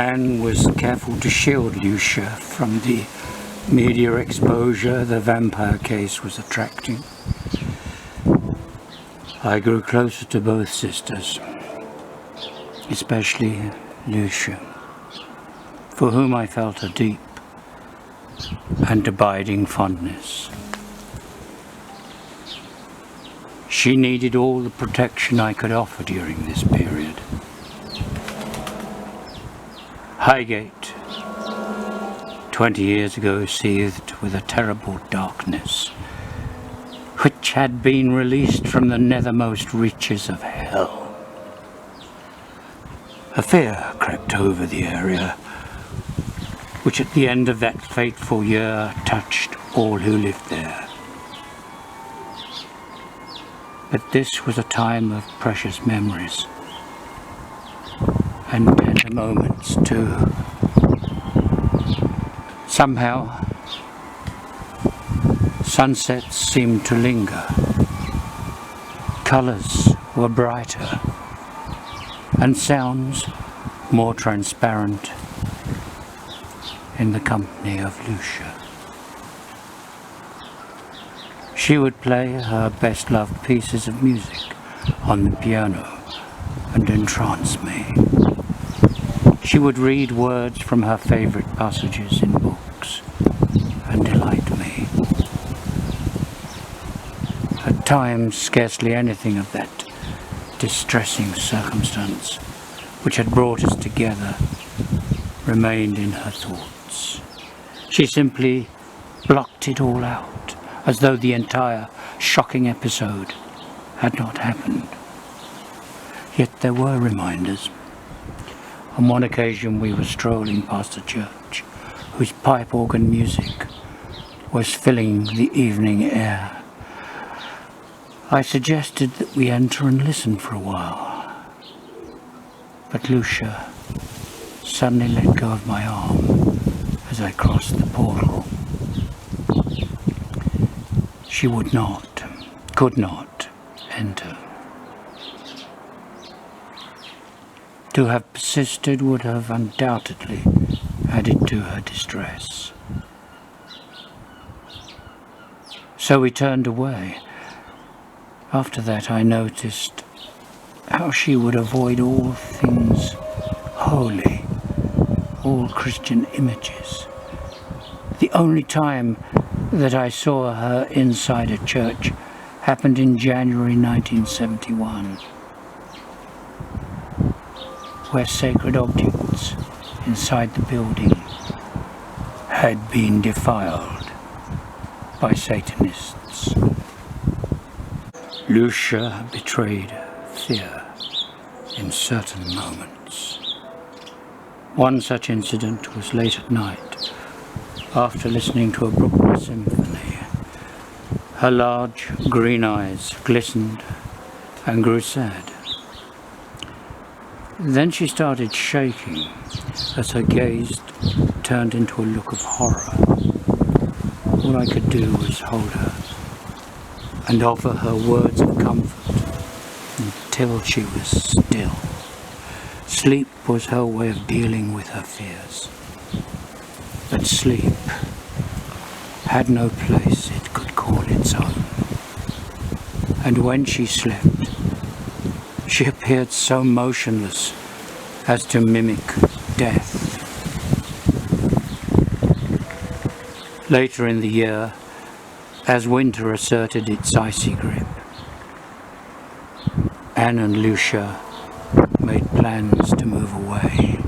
Anne was careful to shield Lusia from the media exposure the vampire case was attracting. I grew closer to both sisters, especially Lusia, for whom I felt a deep and abiding fondness. She needed all the protection I could offer during this period. Highgate, 20 years ago, seethed with a terrible darkness, which had been released from the nethermost reaches of hell. A fear crept over the area, which at the end of that fateful year touched all who lived there. But this was a time of precious memories, and tender moments too. Somehow, sunsets seemed to linger. Colours were brighter, and sounds more transparent in the company of Lusia. She would play her best-loved pieces of music on the piano and entrance me. She would read words from her favourite passages in books and delight me. At times, scarcely anything of that distressing circumstance which had brought us together remained in her thoughts. She simply blocked it all out, as though the entire shocking episode had not happened. Yet there were reminders. On one occasion we were strolling past a church whose pipe organ music was filling the evening air. I suggested that we enter and listen for a while, but Lusia suddenly let go of my arm as I crossed the portal. She would not, could not enter. To have persisted would have undoubtedly added to her distress. So we turned away. After that I noticed how she would avoid all things holy, all Christian images. The only time that I saw her inside a church happened in January 1971, where sacred objects inside the building had been defiled by Satanists. Lusia betrayed fear in certain moments. One such incident was late at night, after listening to a Bruckner symphony. Her large green eyes glistened and grew sad. Then she started shaking as her gaze turned into a look of horror. All I could do was hold her and offer her words of comfort until she was still. Sleep was her way of dealing with her fears. But sleep had no place it could call its own. And when she slept, she appeared so motionless as to mimic death. Later in the year, as winter asserted its icy grip, Anne and Lusia made plans to move away.